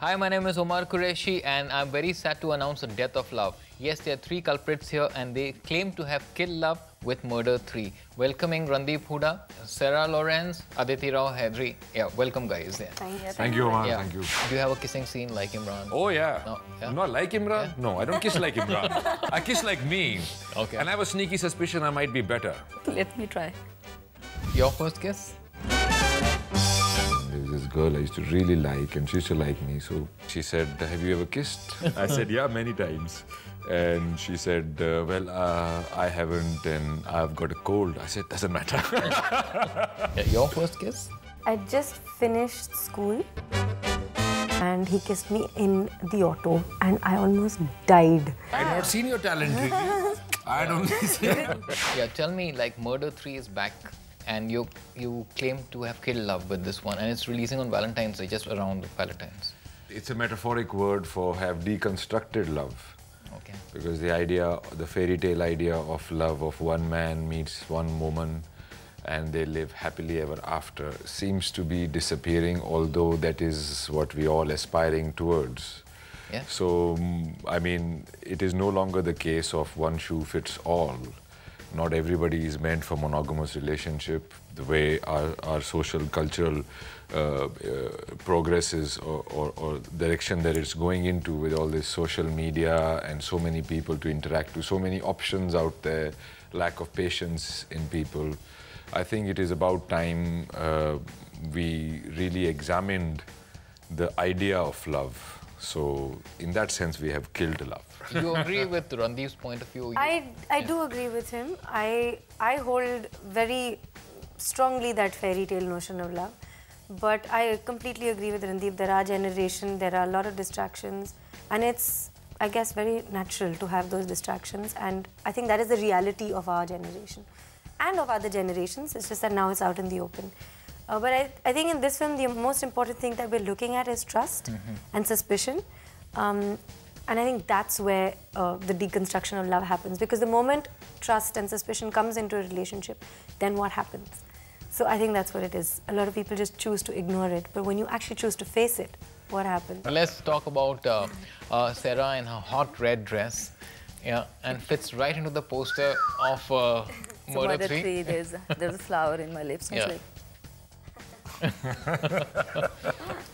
Hi, my name is Omar Qureshi and I'm very sad to announce the death of love. Yes, there are 3 culprits here and they claim to have killed love with murder 3. Welcoming Randeep Hooda, Sarah Loran, Aditi Rao Hydari. Yeah, welcome guys. Yeah. Thank you, Omar. Yeah. Thank you. Do you have a kissing scene like Imran? Oh, yeah. No, yeah? Not like Imran? Yeah. No, I don't kiss like Imran. I kiss like me. Okay. And I have a sneaky suspicion I might be better. Let me try. Your first kiss? There was this girl I used to really like and she used to like me. So she said, have you ever kissed? I said, yeah, many times. And she said, well, I haven't and I've got a cold. I said, doesn't matter. Yeah, your first kiss? I just finished school and he kissed me in the auto and I almost died. I've not seen your talent really. I don't see it. Yeah, tell me, like Murder 3 is back and you claim to have killed love with this one and it's releasing on Valentine's Day, just around Valentine's. It's a metaphoric word for have deconstructed love. Okay. Because the idea, the fairy tale idea of love of one man meets one woman and they live happily ever after seems to be disappearing, although that is what we all aspiring towards. Yeah. So, I mean, it is no longer the case of one shoe fits all. Not everybody is meant for monogamous relationship. The way our social, cultural progresses or direction that it's going into with all this social media and so many people to interact with, so many options out there, lack of patience in people. I think it is about time we really examined the idea of love. So, in that sense, we have killed love. You agree with Randeep's point of view? I do agree with him. I hold very strongly that fairy tale notion of love. But I completely agree with Randeep. There are generations, there are a lot of distractions. And it's, I guess, very natural to have those distractions. And I think that is the reality of our generation. And of other generations. It's just that now it's out in the open. But I think in this film, the most important thing that we're looking at is trust and suspicion. And I think that's where the deconstruction of love happens. Because the moment trust and suspicion comes into a relationship, then what happens? So I think that's what it is. A lot of people just choose to ignore it. But when you actually choose to face it, what happens? Let's talk about Sarah in her hot red dress. Yeah, and fits right into the poster of Murder 3. There's a flower in my lips. Yeah.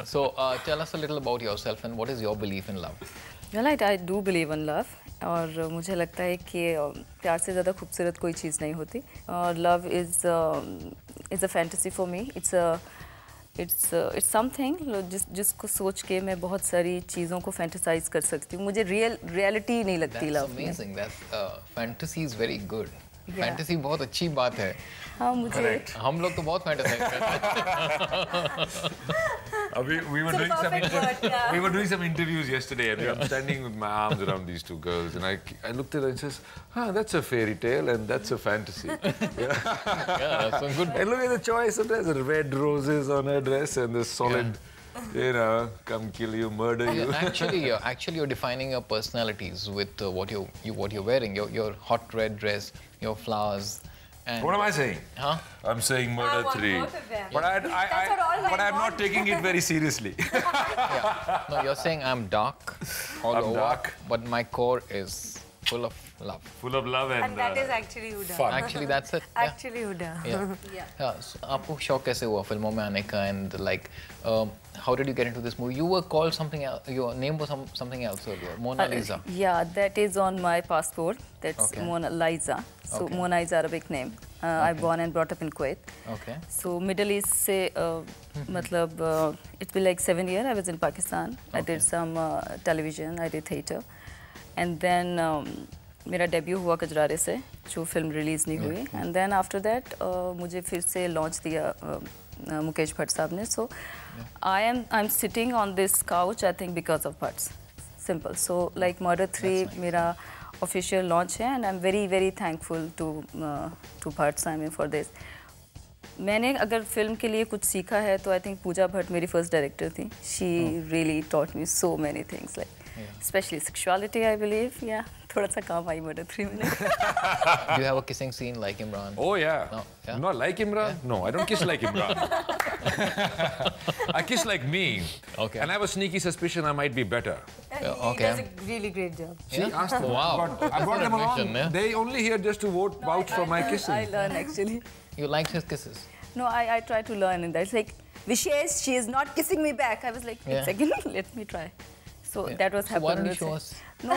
So tell us a little about yourself and what is your belief in love? Well, I do believe in love. और मुझे लगता है कि प्यार से ज़्यादा खूबसूरत कोई चीज़ नहीं होती. और love is a fantasy for me. It's something जिसको सोच के मैं बहुत सारी चीज़ों को fantasize कर सकती हूँ. मुझे reality नहीं लगती love में. That's amazing. That fantasy is very good. Fantasy बहुत अच्छी बात है. हाँ मुझे. हम लोग तो बहुत fantasize करते हैं. We were doing some interviews yesterday and I'm standing with my arms around these two girls and I looked at her and says, that's a fairy tale and that's a fantasy. Yeah, that's a good. And look at the choice. There's red roses on her dress and this solid, you know, come kill you, murder you. Actually, you're defining your personalities with what you're wearing. Your hot red dress, your flowers. And what am I saying? Huh? I'm saying Murder 3. But I'm not taking it very seriously. Yeah. No, you're saying I'm dark all over, dark. but my core is full of love. Full of love and that is actually Hooda. fun. Actually, that's it. Actually Hooda. Yeah. So, आपको शौक कैसे हुआ फिल्मों में आने का and like how did you get into this movie? You were called something else. Your name was something else earlier. Mona Lisa. Yeah, that is on my passport. That's Okay. Mona Lisa. So Okay. Mona is Arabic name. I born and brought up in Kuwait. Okay. So Middle East से मतलब it's been like 7 years I was in Pakistan. I did some television, I did theatre, and then मेरा debut हुआ कजरारे से जो film release नहीं हुई. And then after that मुझे फिर से लॉन्च दिया मुकेश भट्ट साहब ने. So I am sitting on this couch I think because of Bhatt. Simple. So like murder 3 मेरा ऑफिशियल लॉन्च है and I am very very thankful to Bhatt I mean for this. मैंने अगर फिल्म के लिए कुछ सीखा है तो आई थिंक पूजा भट्ट मेरी फर्स्ट डायरेक्टर थी. She really taught me so many things. Like especially sexuality, I believe. Yeah, thoda sa kaam aayi murder 3 में. Do you have a kissing scene like Imran? Oh yeah. No, yeah? Not like Imran? Yeah. No, I don't kiss like Imran. I kiss like me. Okay. And I have a sneaky suspicion I might be better. He okay. does a really great job. See, ask them. Wow. I brought them along. Admission, yeah? They only here just to vouch for my kissing. I learn actually. You liked his kisses? No, I try to learn in that. It's like, Vishesh, she is not kissing me back. I was like, wait a second, let me try. So that was happening. Why don't you show us? No.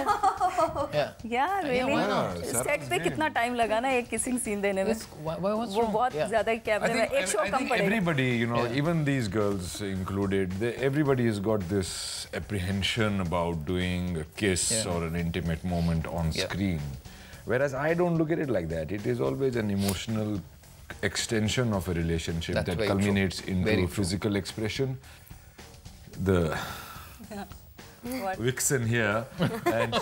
Yeah, really? why not? Set पे कितना time लगा ना एक kissing scene देने में? Why, what's वो wrong? बहुत ज़्यादा कैमरे में एक show I कम think पड़ेगा. everybody, you know, even these girls included, everybody has got this apprehension about doing a kiss or an intimate moment on screen. Whereas I don't look at it like that. It is always an emotional extension of a relationship that culminates into a physical expression. The vixen here, and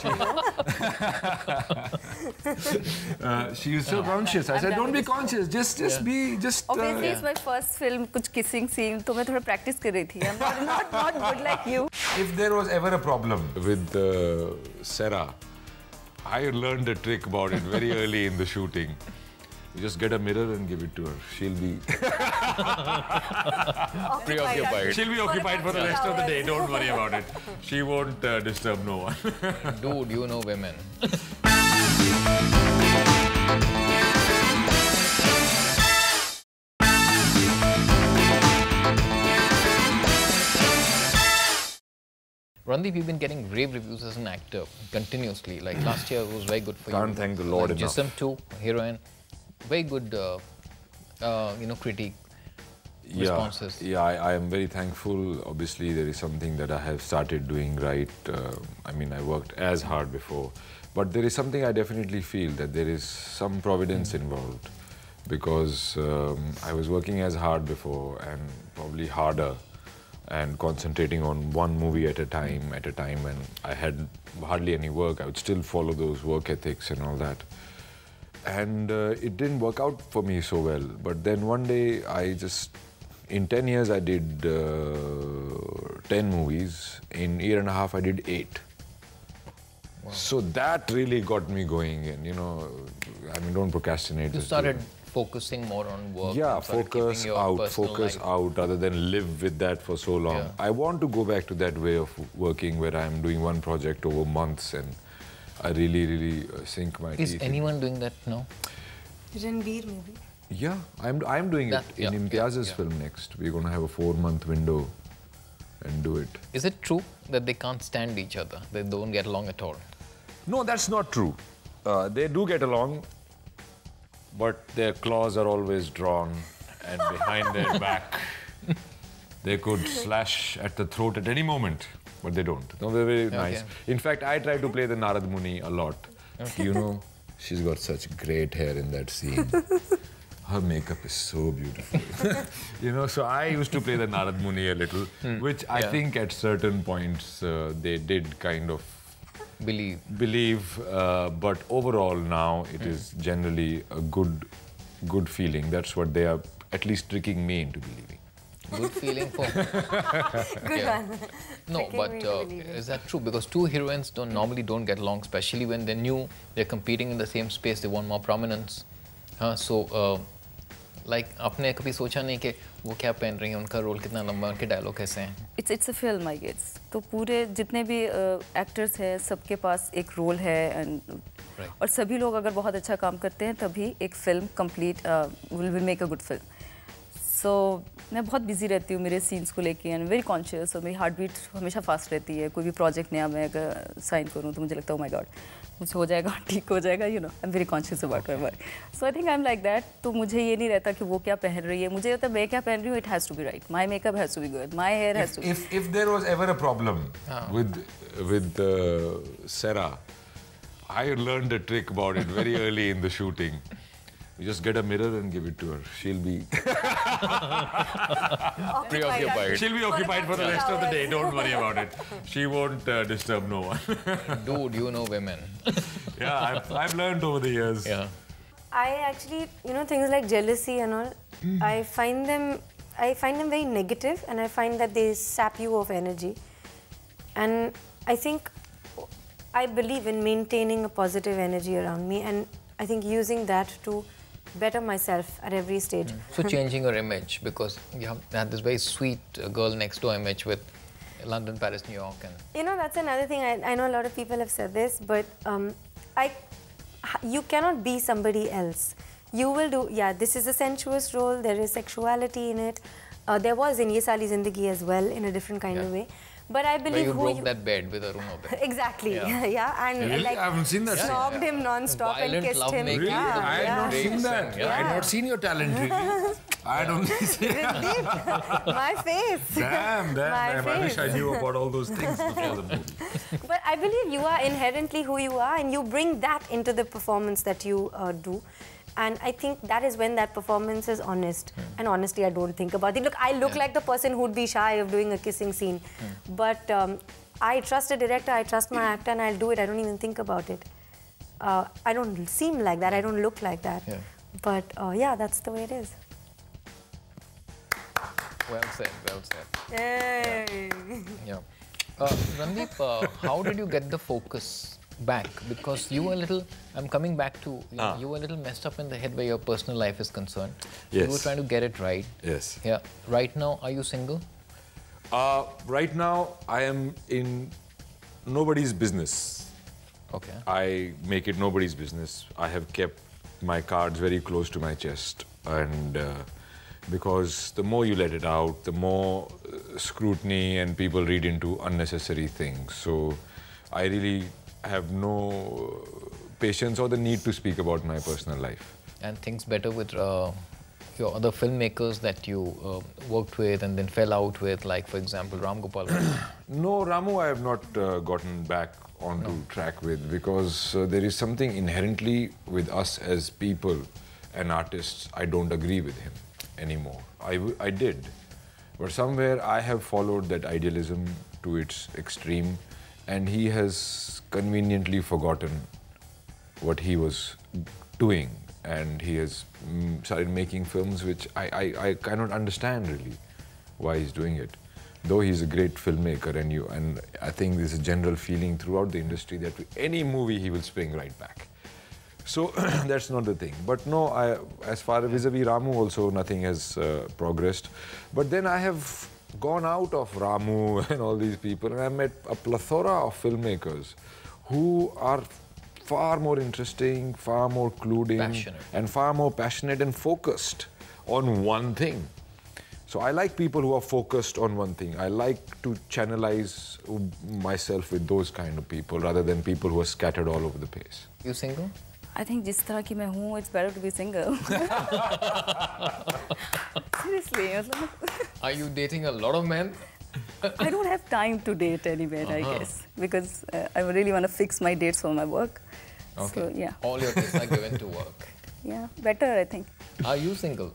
she is so conscious. I said, don't be conscious. Just be. Obviously, it's my first film. कुछ kissing scene, तो मैं थोड़ा practice कर रही थी. I'm not good like you. If there was ever a problem with Sara, I learned a trick about it very early in the shooting. You just get a mirror and give it to her. She'll be preoccupied. She'll be occupied for the rest of the day. Don't worry about it. She won't disturb no one. Dude, you know women. Randeep, you've been getting rave reviews as an actor continuously. Like last year was very good for you. Can't thank the Lord enough. Jism 2, heroine. Very good, critique responses. Yeah, I am very thankful. Obviously, there is something that I have started doing right. I mean, I worked as hard before. But there is something I definitely feel that there is some providence involved. Because I was working as hard before and probably harder and concentrating on one movie at a time when I had hardly any work. I would still follow those work ethics and all that. And it didn't work out for me so well. But then one day, in 10 years, I did 10 movies. In a year and a half, I did 8. Wow. So that really got me going. And, you know, I mean, don't procrastinate. You started focusing more on work. Yeah, focus out rather than live with that for so long. Yeah. I want to go back to that way of working where I'm doing one project over months and I really sink my teeth. Is anyone doing that now? Ranveer, maybe. Yeah, I'm doing it in Imtiaz's film next. We're going to have a 4-month window and do it. Is it true that they can't stand each other? They don't get along at all? No, that's not true. They do get along, but their claws are always drawn and behind their back. They could slash at the throat at any moment. But they don't. No, they're very nice. In fact, I try to play the Narad Muni a lot. You know, she's got such great hair in that scene. Her makeup is so beautiful. You know, so I used to play the Narad Muni a little, which I think at certain points they did kind of believe. But overall now it is generally a good feeling. That's what they are at least tricking me into believing. Good feeling for... Good one. No, but is that true? Because two heroines normally don't get along, especially when they're new, they're competing in the same space, they want more prominence. Like, आपने कभी सोचा नहीं कि वो क्या पहन रही हैं, उनका रोल कितना लंबा है, उनके डायलॉग कैसे हैं? It's a film, I guess. तो पूरे जितने भी एक्टर्स हैं, सबके पास एक रोल है और सभी लोग अगर बहुत अच्छा काम करते हैं, तभी एक film complete will make a good film. So, मैं बहुत बिजी रहती हूँ मेरे सीन्स को लेके एंड वेरी कॉन्शियस और मेरी हार्ट बीट हमेशा फास्ट रहती है. कोई भी प्रोजेक्ट नया मैं अगर साइन करूँ तो मुझे लगता है ओ माय गॉड मुझसे हो जाएगा, ठीक हो जाएगा, you know. I am very conscious about my work. So I think I am like that. तो मुझे ये नहीं रहता कि वो क्या पहन रही है, मुझे रहता है मैं क्या पहन रही हूँ. It has to be right. My makeup has to be good. My hair has to. If there was ever a problem with Sara, I learned a trick about it very early in the shooting. You just get a mirror and give it to her. She'll be preoccupied. She'll be occupied for the rest of the day. Don't worry about it. She won't disturb no one. Dude, you know women. Yeah, I've learned over the years. Yeah. I actually, you know, things like jealousy and all, I find them very negative and I find that they sap you of energy. And I think I believe in maintaining a positive energy around me, and I think using that to better myself at every stage. So changing your image, because you have had this very sweet girl next door image with London, Paris, New York, and You know, that's another thing. I know a lot of people have said this, but you cannot be somebody else. You will do, yeah, this is a sensuous role, there is sexuality in it. There was in Ye Sali Zindagi as well, in a different kind of way. But I believe where you broke that bed with a rumor bed. Exactly, yeah. And Really? like, I haven't seen that. snogged him non-stop and Violent kissed him. lovemaking. Really? Yeah, I had not seen that. Yeah. I had not seen your talent, really. I had only seen Randeep, my face. Damn. My I wish I face. knew about all those things before the movie. But I believe you are inherently who you are, and you bring that into the performance that you do. And I think that is when that performance is honest. And honestly, I don't think about it. Look, I look like the person who'd be shy of doing a kissing scene. But I trust a director, I trust my actor, and I'll do it. I don't even think about it. I don't seem like that, I don't look like that. Yeah. But yeah, that's the way it is. Well said, well said. Yay. Yeah. Randeep, how did you get the focus back? Because you were a little, I'm coming back to, you were a little messed up in the head where your personal life is concerned. Yes. You were trying to get it right. Yes. Yeah. Right now, are you single? Right now, I am in nobody's business. Okay. I make it nobody's business. I have kept my cards very close to my chest, and because the more you let it out, the more scrutiny and people read into unnecessary things. So I really have no patience or the need to speak about my personal life. And things better with your other filmmakers that you worked with and then fell out with, like, for example, Ram Gopal. No, Ramu I have not gotten back onto track with, because there is something inherently with us as people and artists. I don't agree with him anymore. I did. But somewhere I have followed that idealism to its extreme, and he has conveniently forgotten what he was doing, and he has started making films which I cannot understand really why he's doing it. Though he's a great filmmaker, and I think there's a general feeling throughout the industry that with any movie he will spring right back. So that's not the thing. But no, as far as vis-a-vis Ramu also, nothing has progressed. But then I have gone out of Ramu and all these people, and I met a plethora of filmmakers who are far more interesting, far more clued in, and far more passionate and focused on one thing. So I like people who are focused on one thing. I like to channelize myself with those kind of people rather than people who are scattered all over the place. You single? I think जिस तरह की मैं हूँ, it's better to be single. Seriously, मतलब. Are you dating a lot of men? I don't have time to date anywhere, I guess, because I really want to fix my dates for my work. Okay. So yeah. All your dates are given to work. Yeah, better, I think. Are you single?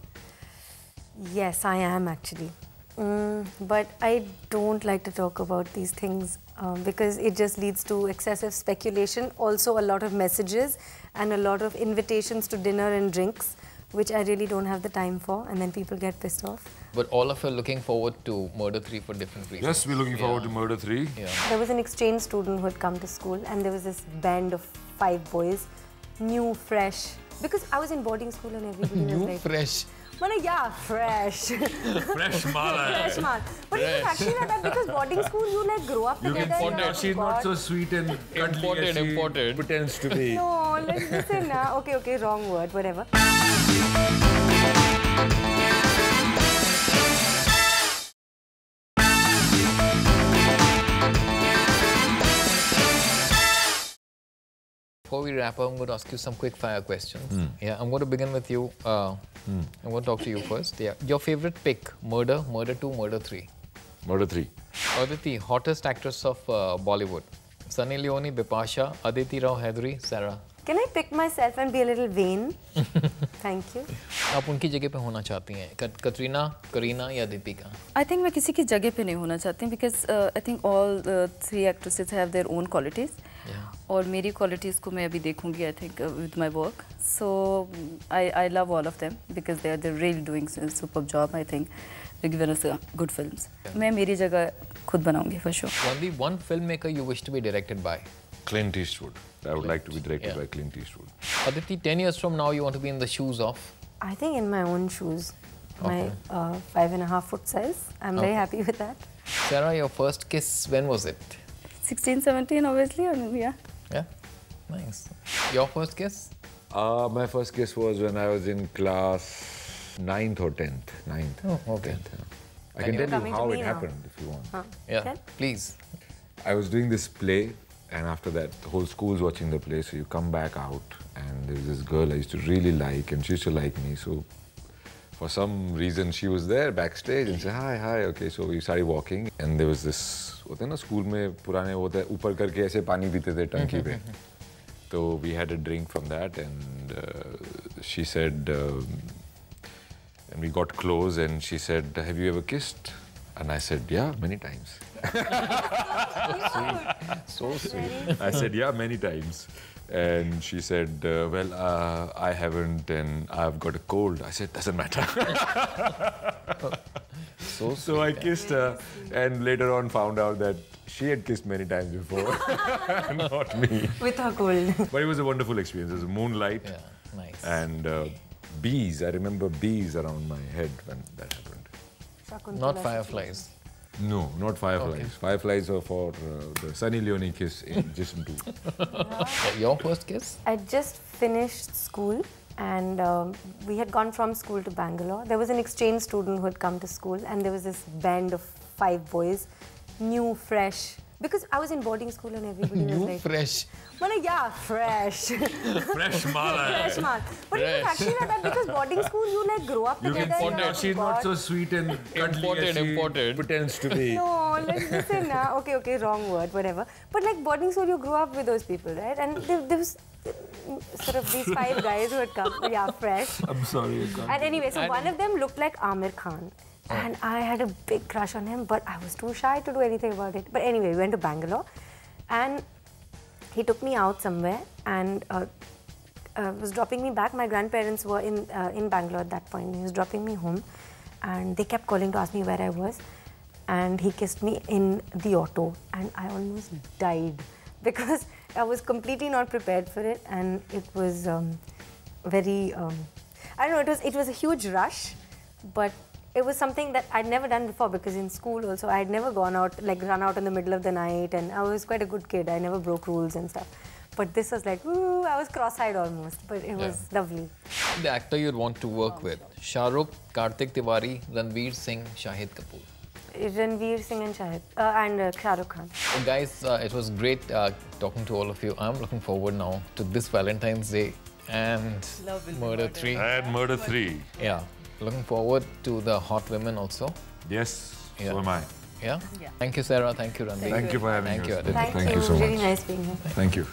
Yes, I am actually. But I don't like to talk about these things because it just leads to excessive speculation. Also, a lot of messages and a lot of invitations to dinner and drinks, which I really don't have the time for, and then people get pissed off. But all of you are looking forward to Murder 3 for different reasons. Yes, we're looking forward to Murder 3. Yeah. There was an exchange student who had come to school, and there was this band of 5 boys, new, fresh. Because I was in boarding school and everybody was New, like... fresh. Yeah, fresh. Fresh mala. Fresh mal. But it was actually not that, because boarding school, you like grow up together. You can see she's not so sweet and cuddly as she pretends to be. No, let's listen now. Okay, wrong word, whatever. Before we wrap up, I'm going to ask you some quick fire questions. Yeah, I'm going to begin with you. I'm going to talk to you first. Yeah, your favorite pick: Murder, Murder 2, Murder 3. Murder 3. Aditi, hottest actress of Bollywood: Sunny Leone, Bipasha, Aditi Rao Hydari, Sara. Can I pick myself and be a little vain? Thank you. आप उनकी जगह पे होना चाहती हैं? कटरीना, करीना या Deepika? I think मैं किसी की जगह पे नहीं होना चाहती because I think all the 3 actresses have their own qualities. Yeah. और मेरी qualities को मैं अभी देखूँगी I think with my work. So I love all of them because they're really doing a superb job. I think they've given us good films. मैं मेरी जगह खुद बनाऊँगी for sure. Only one filmmaker you wish to be directed by? Clint Eastwood. I would like to be directed by Clint Eastwood. Aditi, 10 years from now, you want to be in the shoes of? I think in my own shoes. My 5.5 foot size. I'm very happy with that. Sarah, your first kiss, when was it? 16, 17, obviously. I mean, yeah. Yeah, nice. Your first kiss? My first kiss was when I was in class 9th or 10th. 9th. Oh, okay. 10th, yeah. I can tell you how it happened if you want. Yeah, Okay. please. I was doing this play, and after that, the whole school's watching the play, so you come back out, and there was this girl I used to really like, and she used to like me, so for some reason, she was there backstage and said, hi, hi, okay, so we started walking, and there was this, होते हैं ना school में पुराने होते हैं ऊपर करके ऐसे पानी पीते थे टंकी पे, so we had a drink from that, and she said, and we got close, and she said, have you ever kissed? And I said, yeah, many times. So sweet. I said, yeah, many times. And she said, well, I haven't, and I've got a cold. I said, doesn't matter. So I kissed her, and later on found out that she had kissed many times before, not me. With her cold. But it was a wonderful experience. There was moonlight. Yeah, nice. And bees. I remember bees around my head when that happened. Not fireflies. No, not fireflies. Okay. Fireflies are for the Sunny Leone kiss in Jism 2. Your first kiss? I just finished school and we had gone from school to Bangalore. There was an exchange student who had come to school and there was this band of 5 boys, new, fresh. Because I was in boarding school and everybody was New, like... fresh. Yeah, fresh. Fresh mala. Fresh mal. But it was actually like that because boarding school you like grow up together. You can see she's not so sweet and cuddly as she Imported. Pretends to be. No, like listen now. Okay, wrong word, whatever. But like boarding school, you grew up with those people, right? And there was sort of these 5 guys who had come, yeah, fresh. I'm sorry, I can't. And anyway, so one of them looked like Amir Khan. And I had a big crush on him, but I was too shy to do anything about it. But anyway, we went to Bangalore and he took me out somewhere and was dropping me back. My grandparents were in Bangalore at that point. He was dropping me home and they kept calling to ask me where I was. And he kissed me in the auto and I almost died because I was completely not prepared for it and it was very, I don't know, it was a huge rush, but it was something that I'd never done before because in school also I'd never gone out, like run out in the middle of the night and I was quite a good kid. I never broke rules and stuff. But this was like, ooh, I was cross-eyed almost, but it was lovely. The actor you'd want to work with? Shah Rukh, Kartik Tiwari, Ranveer Singh, Shahid Kapoor. Ranveer Singh and Shah Rukh Khan. So guys, it was great talking to all of you. I'm looking forward now to this Valentine's Day and Murder 3. And Murder 3. Yeah. Looking forward to the hot women also. Yes, Yeah. so am I. Yeah? Thank you, Sarah. Thank you, Ranveer. Thank you for having Thank us. you, Aditi. Thank Thank you so Really much. nice being here. Thank you.